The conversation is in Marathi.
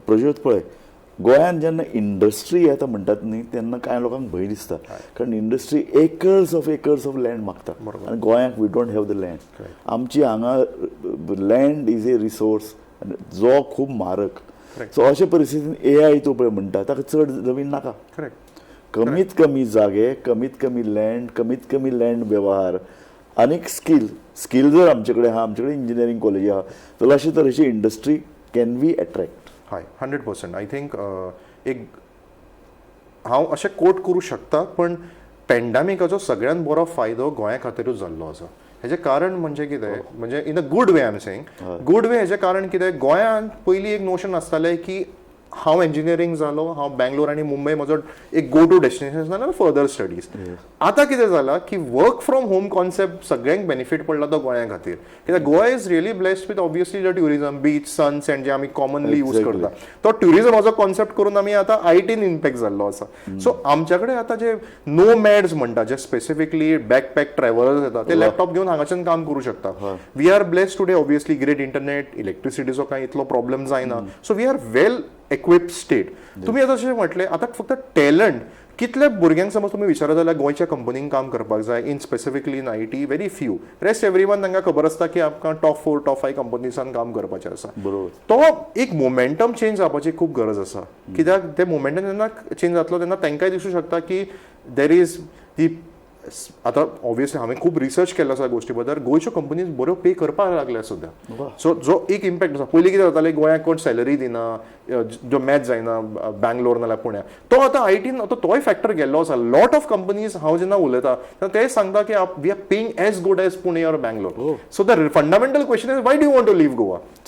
प्रज्योत पळय, गोंयांत जेन्ना इंडस्ट्री येता म्हणटात न्ही तेन्ना कांय लोकांक भंय दिसता, कारण इंडस्ट्री एकर्स ऑफ लँड मागता आनी गोंयांक we don't have the land. आमची हांगा लँड इज ए रिसोर्स जो खूब म्हारग. सो अशे परिस्थितीन AI तूं पळय म्हणटा ताका चड जमीन नाका. कमीत कमी जागे, कमीत कमी लँड वेव्हार आनीक स्कील जर आमचे कडेन आहा, आमचे कडेन इंजिनियरींग कॉलेजी आहा, जाल्यार अशे तरेची इंडस्ट्री कॅन वी अट्रॅक्ट. हय 100%. आय थिंक एक हांव अशें कोट करूं शकता, पण पॅन्डेमिकाचो सगळ्यात बरो फायदो गोंया खातीरूच जाल्लो आसा. हेजें कारण म्हणजे कितें, म्हणजे in a good way I am saying good way. हेजें कारण कितें, गोंयांत पयलीं एक नोशन आसतालें की हांव इंजिनियरींग जालो, हांव बँगलोर आनी मुंबय म्हजो एक गो टू डेस्टिनेशन जालें फर्दर स्टडीज. आतां कितें जालां की वर्क फ्रॉम होम कॉन्सेप्ट सगळ्यांक बेनिफीट पडला तो गोंया खातीर. कित्याक Goa is really blessed with obviously the tourism, beach, sunset जे आमी कॉमनली यूज करता. तो ट्युरिझमाचो कॉन्सेप्ट करून आमी आतां IT इम्पॅक्ट जाल्लो आसा. सो आमच्या कडेन आतां जे नो मॅड्स म्हणटा, जे स्पेसिफिकली बॅकपॅक ट्रॅव्हलर्स येता, ते लॅपटॉप घेवन हांगाच्यान काम करूं शकता. We are blessed today obviously great internet, इलेक्ट्रिसिटीचो कांय इतलो प्रॉब्लेम जायना. So we are well equipped state. तुम्ही आता जशें म्हटलें, आतां फक्त टॅलंट कितल्या भुरग्यांक समज तुम्ही विचारत जाल्यार गोंयच्या कंपनीन काम करपाक जाय in specifically in IT, very few. Rest everyone तांकां खबर आसता की आमकां टॉप 4 टॉप 5 कंपनीसान काम करपाचें आसा. तो एक मोमेंटम चेंज जावपाची खूब गरज आसा. कित्याक ते मोमेंटम जेन्ना चेंज जातलो तेन्ना तांकांय दिसूं शकता की देर इज दी. आतां ऑब्वियसली हांवें खूब रिसर्च केल्लो आसा गोश्टी बद्दल. गोंयच्यो कंपनीज बऱ्यो पे करपाक लागल्या सद्या. सो जो एक इम्पॅक्ट आसा, पयलीं कितें जातालें गोंयाक कोण सॅलरी दिना, जो मॅच जायना बँगलोर नाल्यार पुण्या, तो आतां IT तोय फॅक्टर गेल्लो आसा. लॉट ऑफ कंपनीज हांव जेन्ना उलयता तेन्ना ते सांगता की we are paying as good as Pune or Bangalore. So the fundamental question is why do you want to leave Goa.